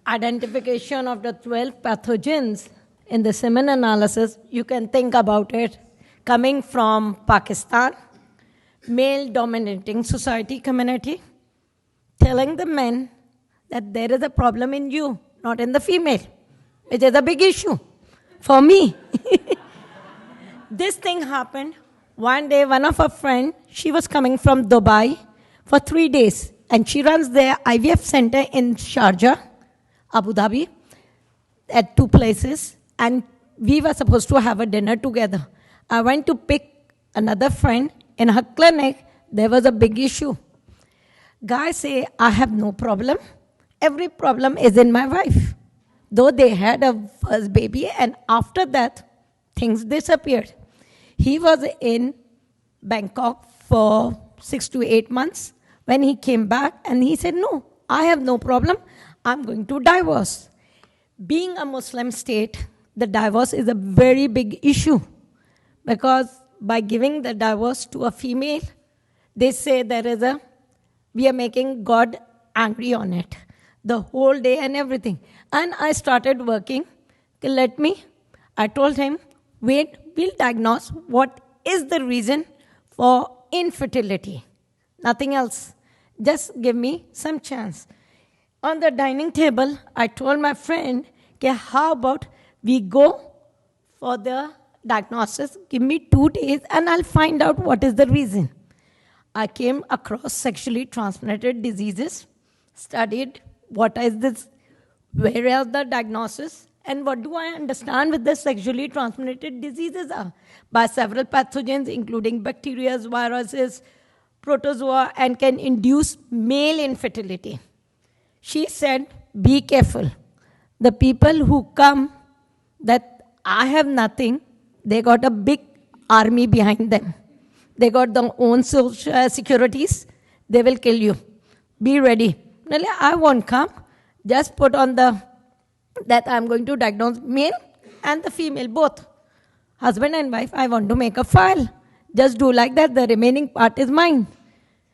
identification of the 12 pathogens in the semen analysis, you can think about it coming from Pakistan, male-dominating society community, telling the men that there is a problem in you, not in the female, which is a big issue for me. This thing happened. One day, one of her friends, she was coming from Dubai for 3 days, and she runs their IVF center in Sharjah, Abu Dhabi, at 2 places, and we were supposed to have a dinner together. I went to pick another friend. In her clinic, there was a big issue. Guys say, I have no problem. Every problem is in my wife. Though they had a first baby, and after that, things disappeared. He was in Bangkok for 6 to 8 months. When he came back, and he said, no, I have no problem. I'm going to divorce. Being a Muslim state, the divorce is a very big issue, because by giving the divorce to a female, they say we are making God angry on it, the whole day and everything. And I started working. I told him, wait, we'll diagnose what is the reason for infertility. Nothing else. Just give me some chance. On the dining table, I told my friend, okay, how about we go for the diagnosis, give me 2 days, and I'll find out what is the reason. I came across sexually transmitted diseases, studied what is this, where is the diagnosis, and what do I understand with the sexually transmitted diseases are. By several pathogens, including bacteria, viruses, protozoa, and can induce male infertility. She said, be careful. The people who come that I have nothing, they got a big army behind them. They got their own social securities. They will kill you. Be ready. I won't come. Just put on that I'm going to diagnose male and the female, both. Husband and wife, I want to make a file. Just do like that. The remaining part is mine.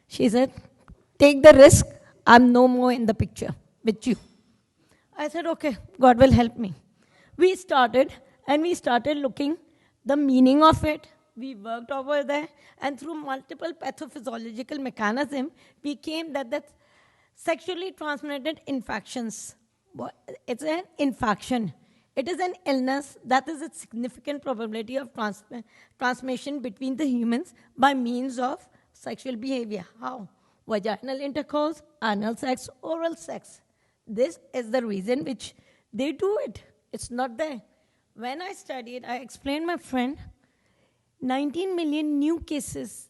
She said, take the risk. I'm no more in the picture with you. I said, okay, God will help me. We started looking the meaning of it. We worked over there, and through multiple pathophysiological mechanisms, we came that sexually transmitted infections, it's an infection. It is an illness that is a significant probability of transmission between the humans by means of sexual behavior. How? Vaginal intercourse, anal sex, oral sex. This is the reason which they do it. It's not there. When I studied, I explained my friend, 19 million new cases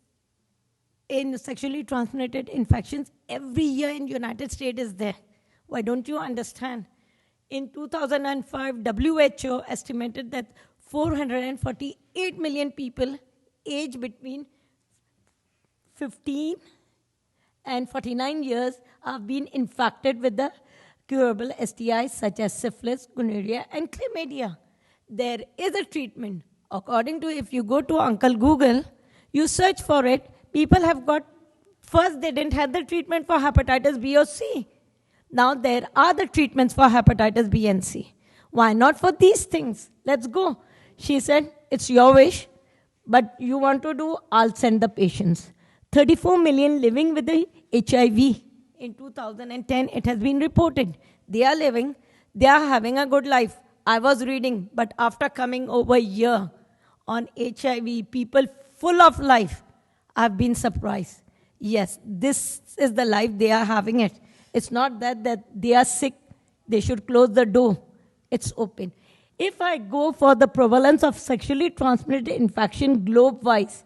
in sexually transmitted infections every year in the United States is there. Why don't you understand? In 2005, WHO estimated that 448 million people aged between 15 and 49 years have been infected with the curable STIs such as syphilis, gonorrhea, and chlamydia. There is a treatment. According to, if you go to Uncle Google, you search for it, people have got, first they didn't have the treatment for hepatitis B or C. Now there are the treatments for hepatitis B and C. Why not for these things? Let's go. She said, it's your wish, but you want to do, I'll send the patients. 34 million living with the HIV. In 2010, it has been reported. They are living, they are having a good life. I was reading, but after coming over here on HIV, people full of life, I've been surprised. Yes, this is the life they are having it. It's not that they are sick, they should close the door. It's open. If I go for the prevalence of sexually transmitted infection globe-wise,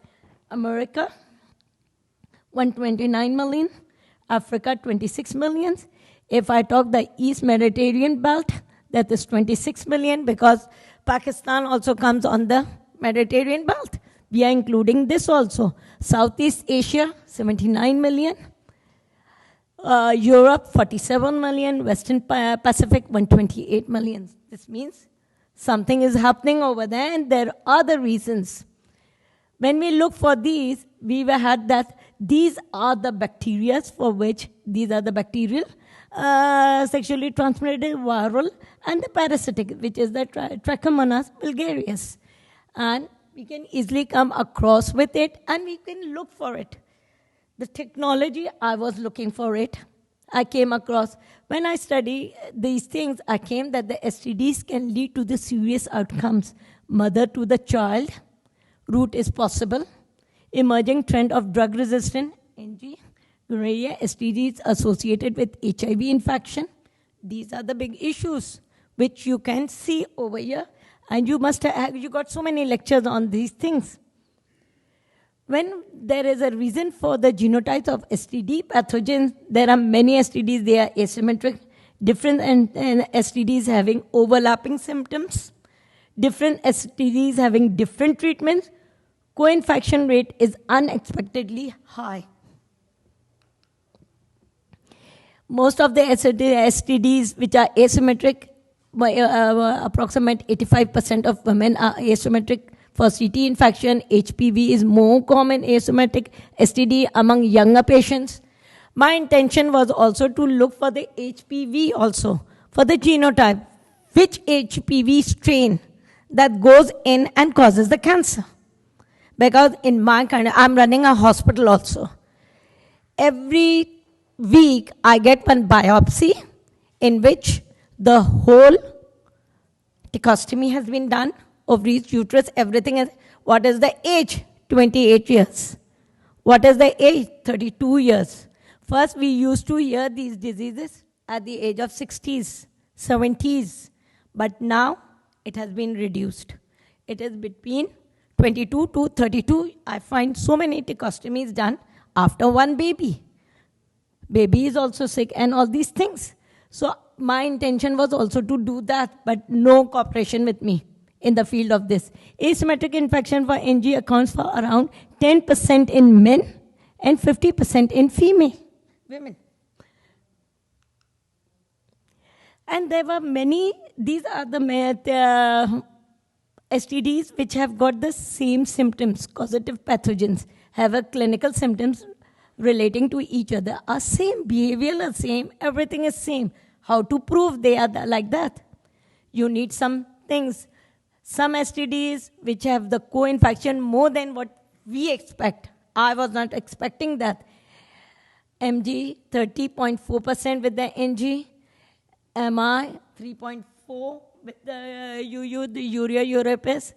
America, 129 million, Africa, 26 million. If I talk the East Mediterranean belt, that is 26 million, because Pakistan also comes on the Mediterranean belt. We are including this also. Southeast Asia, 79 million. Europe, 47 million. Western Pacific, 128 million. This means something is happening over there, and there are other reasons. When we look for these, we had that these are the bacteria for which these are the bacterial, sexually transmitted, viral, and the parasitic, which is the Trichomonas vulgaris. And we can easily come across with it, and we can look for it. The technology, I was looking for it. I came across, when I study these things, I came that the STDs can lead to the serious outcomes. Mother to the child, route is possible. Emerging trend of drug-resistant NG, gonorrhea, STDs associated with HIV infection. These are the big issues which you can see over here. And you must have, you got so many lectures on these things. When there is a reason for the genotypes of STD pathogens, there are many STDs, they are asymmetric, different and STDs having overlapping symptoms, different STDs having different treatments, co-infection rate is unexpectedly high. Most of the STDs which are asymmetric, approximate 85% of women are asymmetric. For CT infection, HPV is more common asymmetric STD among younger patients. My intention was also to look for the HPV also, for the genotype, which HPV strain that goes in and causes the cancer. Because in my kind, I'm running a hospital also. Every week, I get one biopsy in which the whole tracheostomy has been done, ovaries, uterus, everything is. What is the age? 28 years. What is the age? 32 years. First, we used to hear these diseases at the age of 60s, 70s. But now, it has been reduced. It is between 22 to 32. I find so many tracheostomies done after one baby. Baby is also sick and all these things. So my intention was also to do that, but no cooperation with me in the field of this. Asymmetric infection for NG accounts for around 10% in men and 50% in female women. And there were many, these are the STDs which have got the same symptoms, causative pathogens, have a clinical symptoms relating to each other, are same, behavioral are same, everything is same. How to prove they are like that? You need some things. Some STDs which have the co-infection more than what we expect. I was not expecting that. MG 30.4% with the NG, MI 3.4 with the UU, the urea uripes.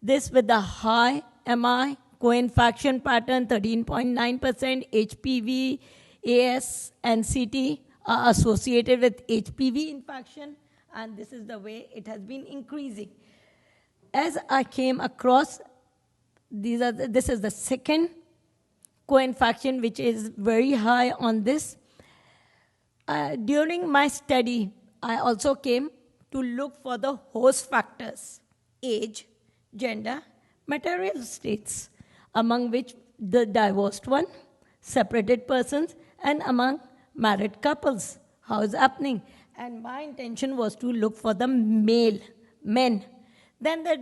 This with the high MI, co-infection pattern 13.9%, HPV, AS, and CT are associated with HPV infection, and this is the way it has been increasing. As I came across, this is the second co-infection which is very high on this. During my study, I also came to look for the host factors, age, gender, material states, among which the divorced one, separated persons, and among married couples. How is happening? And my intention was to look for the male, men. Then the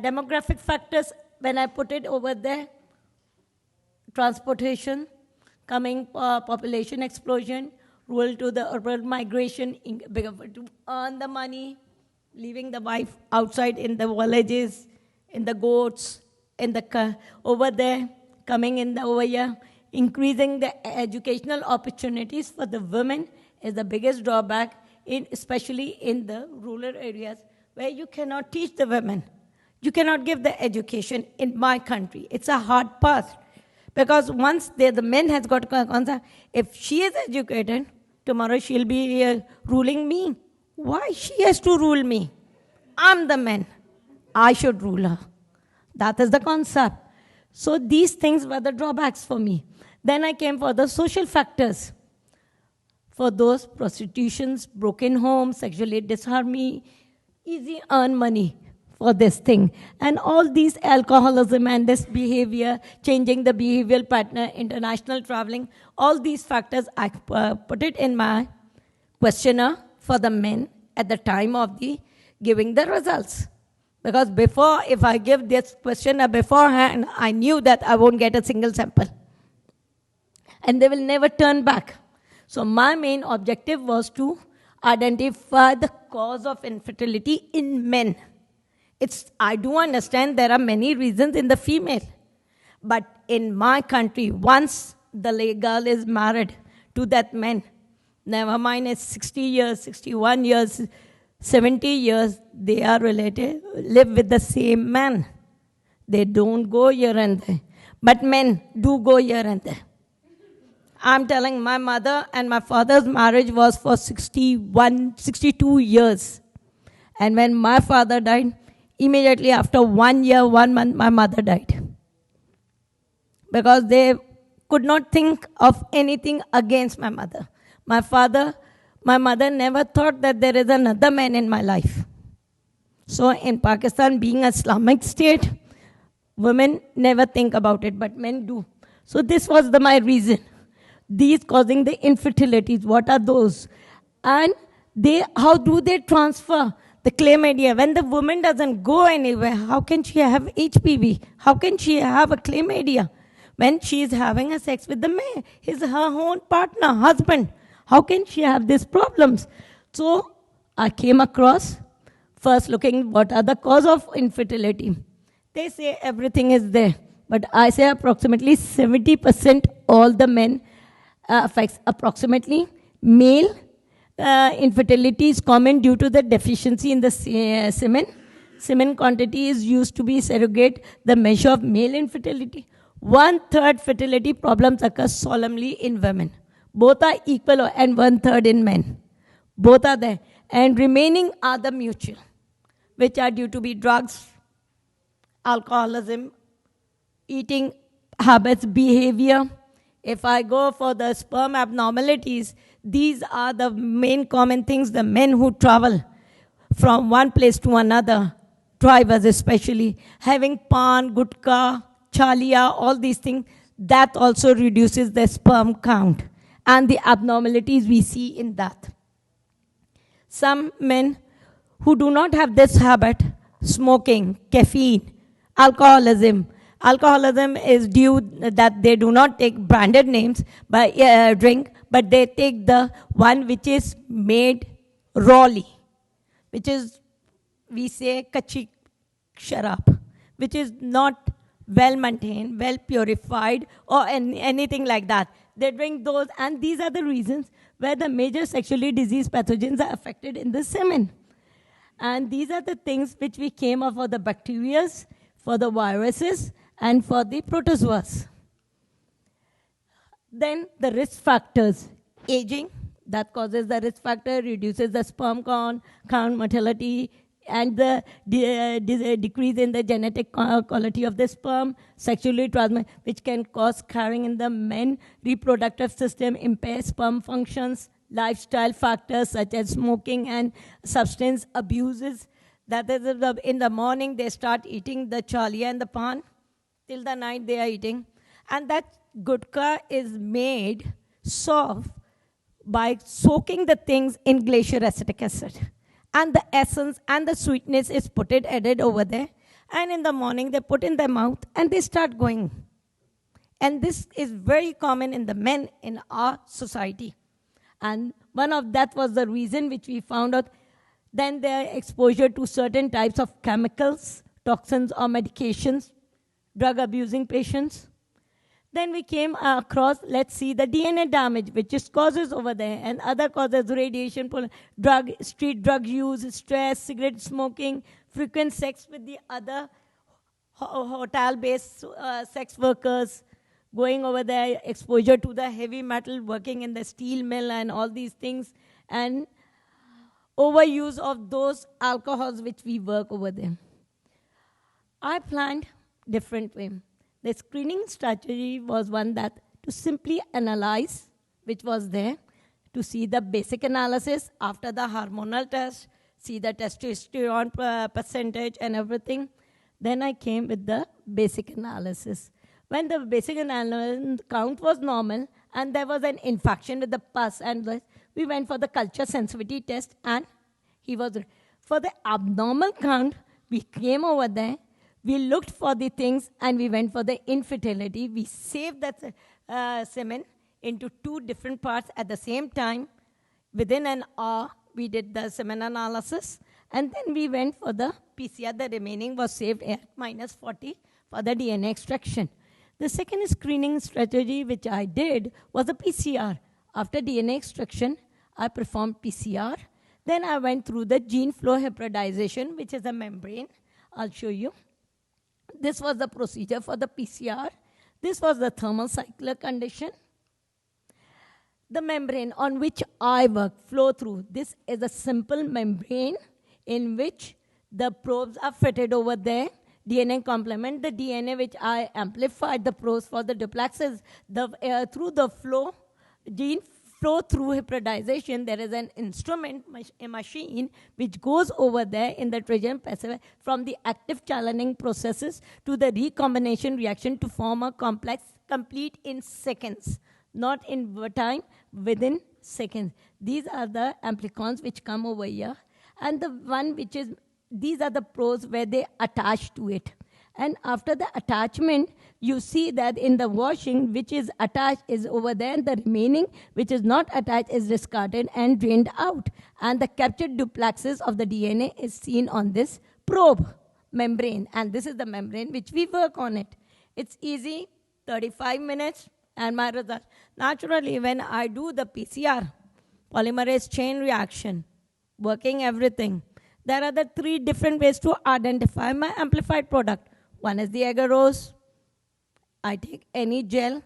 demographic factors, when I put it over there, transportation, coming population explosion, rural to the urban migration, to earn the money, leaving the wife outside in the villages, in the goats, in the over there, coming in the over here, increasing the educational opportunities for the women is the biggest drawback, especially in the rural areas where you cannot teach the women. You cannot give the education in my country. It's a hard path. Because once the men has got concept, if she is educated, tomorrow she'll be ruling me. Why she has to rule me? I'm the man. I should rule her. That is the concept. So these things were the drawbacks for me. Then I came for the social factors. For those prostitutions, broken homes, sexual disharmony, easy earn money for this thing. And all these alcoholism and this behavior, changing the behavioral pattern, international traveling, all these factors, I put it in my questionnaire for the men at the time of the giving the results. Because before, if I give this questionnaire beforehand, I knew that I won't get a single sample. And they will never turn back. So my main objective was to identify the cause of infertility in men. I do understand there are many reasons in the female. But in my country, once the girl is married to that man, never mind it's 60 years, 61 years, 70 years, they are related, live with the same man. They don't go here and there. But men do go here and there. I'm telling, my mother and my father's marriage was for 62 years. And when my father died, immediately after 1 year, 1 month, my mother died. Because they could not think of anything against my mother. My mother never thought that there is another man in my life. So in Pakistan, being an Islamic state, women never think about it, but men do. So this was my reason. These causing the infertilities, what are those? And how do they transfer the chlamydia? When the woman doesn't go anywhere, how can she have HPV? How can she have a chlamydia? When she is having a sex with the man, her own partner, husband, how can she have these problems? So I came across, first looking what are the cause of infertility. They say everything is there, but I say approximately 70% all the men affects approximately. Male infertility is common due to the deficiency in the semen. Semen quantity is used to be surrogate the measure of male infertility. 1/3 fertility problems occur solemnly in women. Both are equal and 1/3 in men. Both are there. And remaining are the mutual, which are due to be drugs, alcoholism, eating habits, behavior. If I go for the sperm abnormalities, these are the main common things. The men who travel from one place to another, drivers especially, having pan, gutka, chalia, all these things, that also reduces the sperm count and the abnormalities we see in that. Some men who do not have this habit, smoking, caffeine, alcoholism. Alcoholism is due that they do not take branded names by drink, but they take the one which is made rawly, which is, we say, kachi sharab, which is not well maintained, well purified, or anything like that. They drink those, and these are the reasons where the major sexually diseased pathogens are affected in the semen. And these are the things which we came up for the bacteria, for the viruses, and for the protozoas. Then the risk factors. Aging, that causes the risk factor, reduces the sperm count, mortality, and the decrease in the genetic quality of the sperm, sexually transmitted, which can cause scarring in the men, reproductive system, impair sperm functions, lifestyle factors such as smoking and substance abuses. That is, in the morning they start eating the chalia and the pan, till the night they are eating. And that gutka is made soft by soaking the things in glacier acetic acid. And the essence and the sweetness is added over there. And in the morning, they put in their mouth and they start going. And this is very common in the men in our society. And one of that was the reason which we found out. Then their exposure to certain types of chemicals, toxins or medications, drug abusing patients. Then we came across, let's see, the DNA damage, which is causes over there, and other causes, radiation, street drug use, stress, cigarette smoking, frequent sex with the other hotel-based sex workers, going over there, exposure to the heavy metal, working in the steel mill and all these things, and overuse of those alcohols which we work over there. I planned different way. The screening strategy was one that to simply analyze, which was there, to see the basic analysis after the hormonal test, see the testosterone percentage and everything. Then I came with the basic analysis. When the basic analysis count was normal and there was an infection with the pus, and we went for the culture sensitivity test, and he was. For the abnormal count, We came over there, we looked for the things, and we went for the infertility. We saved that semen into 2 different parts at the same time. Within an hour, we did the semen analysis, and then we went for the PCR. The remaining was saved at -40 for the DNA extraction. The second screening strategy which I did was the PCR. After DNA extraction, I performed PCR. Then I went through the gene flow hybridization, which is a membrane. I'll show you. This was the procedure for the PCR. This was the thermocycler condition. The membrane on which I work, flow through. This is a simple membrane in which the probes are fitted over there. DNA complement the DNA, which I amplified the probes for the duplexes. Through the flow, gene flow through hybridization, there is an instrument, a machine, which goes over there in the trigon passive from the active challenging processes to the recombination reaction to form a complex complete in seconds, not in time, within seconds. These are the amplicons which come over here. And the one which is, these are the probes where they attach to it. And after the attachment, you see that in the washing, which is attached is over there, and the remaining, which is not attached, is discarded and drained out. And the captured duplexes of the DNA is seen on this probe membrane. And this is the membrane which we work on it. It's easy, 35 minutes, and my result. Naturally, when I do the PCR, polymerase chain reaction, working everything, there are the 3 different ways to identify my amplified product. One is the agarose. I take any gel,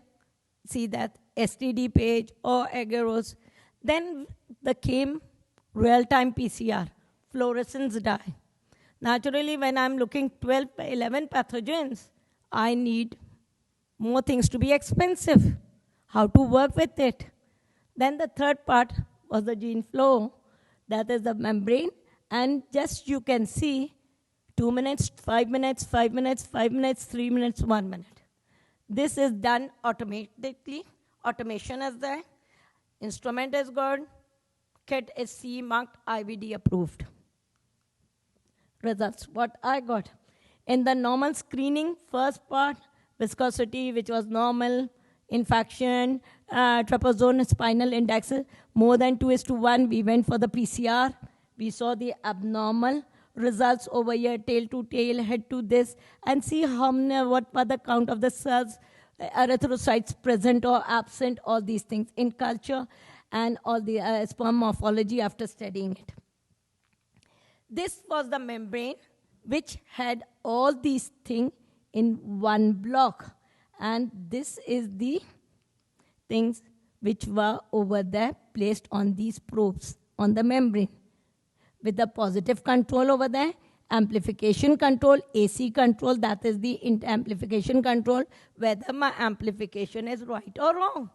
see that STD page or agarose. Then came real-time PCR, fluorescence dye. Naturally, when I'm looking 12, 11 pathogens, I need more things to be expensive. How to work with it. Then the third part was the gene flow. That is the membrane. And just you can see 2 minutes, 5 minutes, 5 minutes, 5 minutes, 3 minutes, 1 minute. This is done automatically. Automation is there. Instrument is good. Kit is CE marked, IVD approved. Results, what I got. In the normal screening, first part, viscosity, which was normal, infection, trapezoid spinal index, more than 2:1. We went for the PCR. We saw the abnormal results over here, tail to tail, head to this, and see what were the count of the cells, erythrocytes present or absent, all these things in culture, and all the sperm morphology after studying it. This was the membrane which had all these things in one block. And this is the things which were over there placed on these probes on the membrane. With the positive control over there, amplification control, AC control, that is the amplification control, whether my amplification is right or wrong.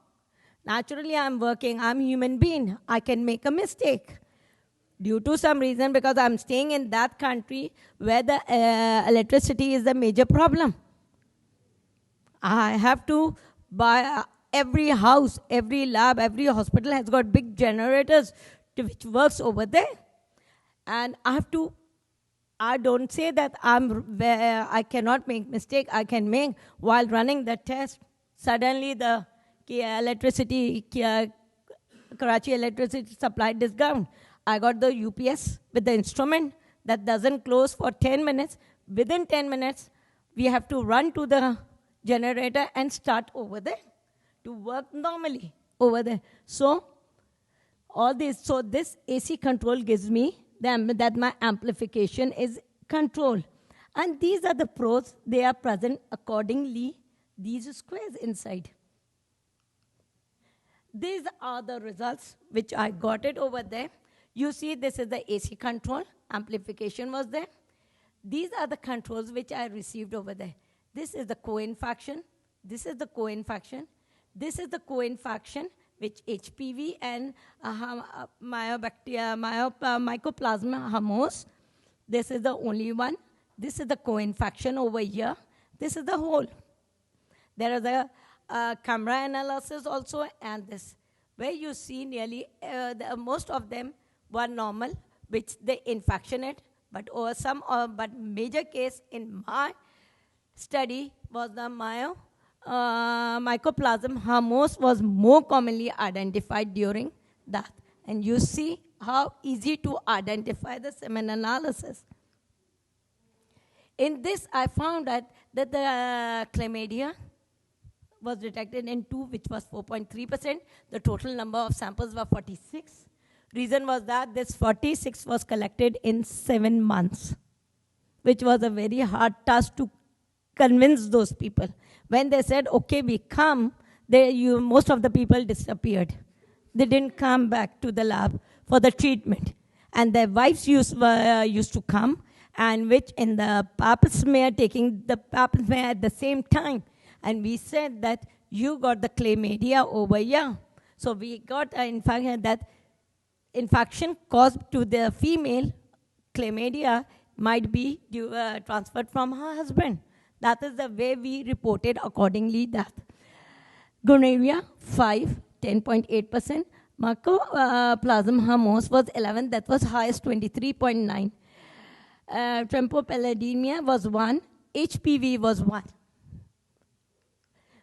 Naturally, I'm working, I'm a human being. I can make a mistake due to some reason because I'm staying in that country where the electricity is the major problem. I have to buy every house, every lab, every hospital has got big generators which works over there. And I don't say that I cannot make mistake. I can make while running the test. Suddenly the Karachi electricity supply discount. I got the UPS with the instrument that doesn't close for 10 minutes. Within 10 minutes, we have to run to the generator and start over there to work normally over there. So this AC control gives me that my amplification is controlled. And these are the pros. They are present accordingly, these squares inside. These are the results which I got it over there. You see, this is the AC control. Amplification was there. These are the controls which I received over there. This is the co-infection. This is the co-infection. This is the co-infection which HPV and mycoplasma humus. This is the only one. This is the co-infection over here. This is the whole. There is a camera analysis also, and this, where you see nearly most of them were normal, which they infectionate, But but major case in my study was the mycoplasma harmos was more commonly identified during that. And you see how easy to identify the semen analysis. In this, I found that the chlamydia was detected in 2, which was 4.3%. The total number of samples were 46. Reason was that this 46 was collected in 7 months, which was a very hard task to convince those people. When they said, okay, we come, most of the people disappeared. They didn't come back to the lab for the treatment. And their wives used to come, and which in the pap smear, taking the pap smear at the same time. And we said that you got the chlamydia over here. So we got that infection caused to the female chlamydia might be transferred from her husband. That is the way we reported accordingly that. Gonorrhea, 5, 10.8%. Mycoplasma harmos was 11, that was highest, 23.9. Thrombocytopenia was 1, HPV was 1.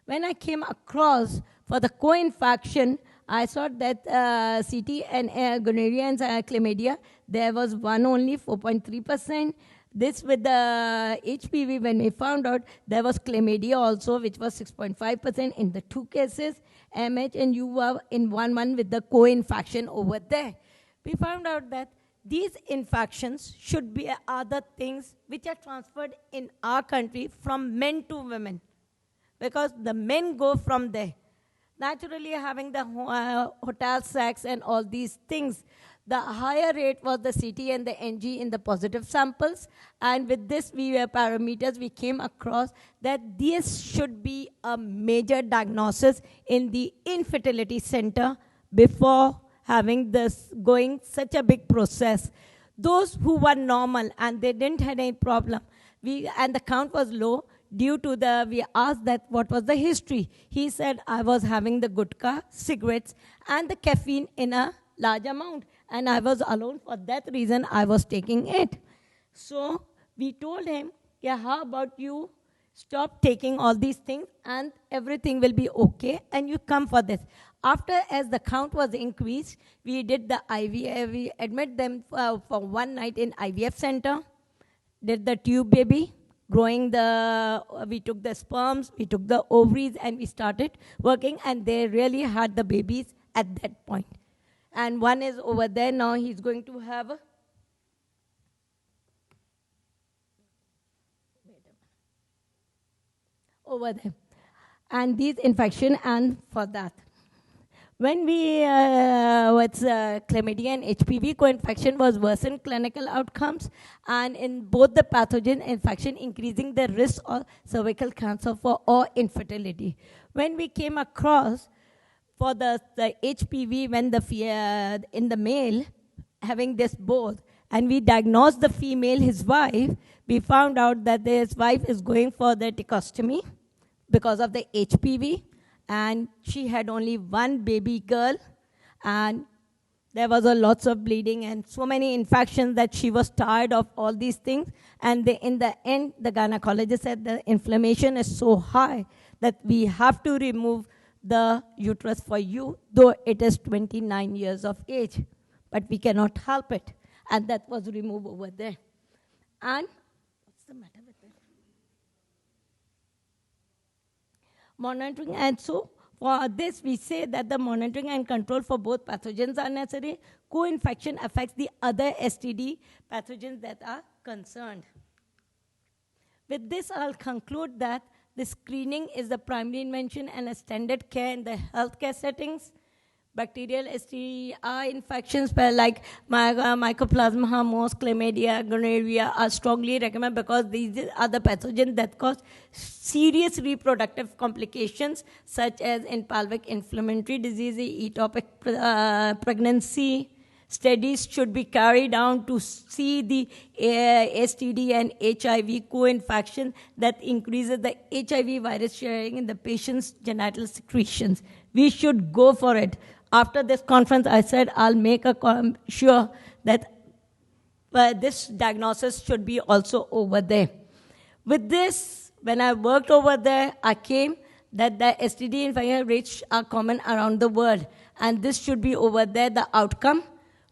When I came across for the co-infection, I saw that CT and gonorrhea and chlamydia, there was 1 only, 4.3%. This with the HPV, when we found out, there was chlamydia also, which was 6.5% in the 2 cases. MH and U were in 1 with the co-infection over there. We found out that these infections should be other things which are transferred in our country from men to women, because the men go from there. Naturally, having the hotel sex and all these things, the higher rate was the CT and the NG in the positive samples. And with this parameters, we came across that this should be a major diagnosis in the infertility center before having this going such a big process. Those who were normal and they didn't have any problem, and the count was low, due to we asked that what was the history. He said, I was having the gutka, cigarettes, and the caffeine in a large amount. And I was alone. For that reason, I was taking it. So we told him, yeah, how about you stop taking all these things and everything will be okay and you come for this. After, as the count was increased, we did the IVF. We admit them for 1 night in IVF center, did the tube baby, we took the sperms, we took the ovaries, and we started working, and they really had the babies at that point. And one is over there now, he's going to have over there. And these infection, and for that. When chlamydia and HPV co-infection was worsened clinical outcomes, and in both the pathogen infection increasing the risk of cervical cancer or infertility. When we came across for the HPV, when in the male, having this both, and we diagnosed the female, his wife, we found out that his wife is going for the tracheostomy because of the HPV, and she had only 1 baby girl, and there was lots of bleeding and so many infections that she was tired of all these things, and in the end, the gynecologist said the inflammation is so high that we have to remove the uterus for you, though it is 29 years of age, but we cannot help it. And that was removed over there. And what's the matter with it? Monitoring, and so for this we say that the monitoring and control for both pathogens are necessary. Co-infection affects the other STD pathogens that are concerned. With this, I'll conclude that the screening is the primary intervention and a standard care in the healthcare settings. Bacterial STI infections like mycoplasma harmos, chlamydia, gonorrhea are strongly recommended because these are the pathogens that cause serious reproductive complications such as in pelvic inflammatory disease, ectopic pregnancy. Studies should be carried out to see the STD and HIV co-infection that increases the HIV virus sharing in the patient's genital secretions. We should go for it. After this conference, I said I'll make sure that but this diagnosis should be also over there. With this, when I worked over there, I came that the STD infection rates are common around the world, and this should be over there, the outcome.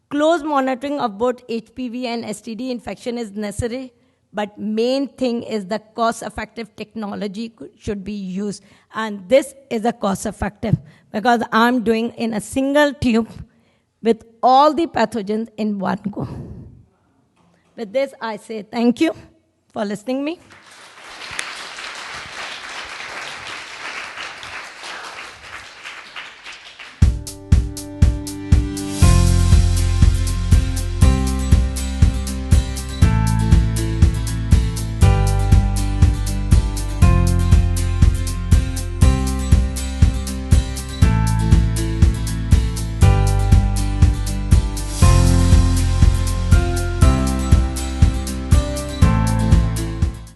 Close monitoring of both HPV and STD infection is necessary, but main thing is the cost-effective technology should be used, and this is a cost-effective because I'm doing in a single tube with all the pathogens in one go. With this, I say thank you for listening to me.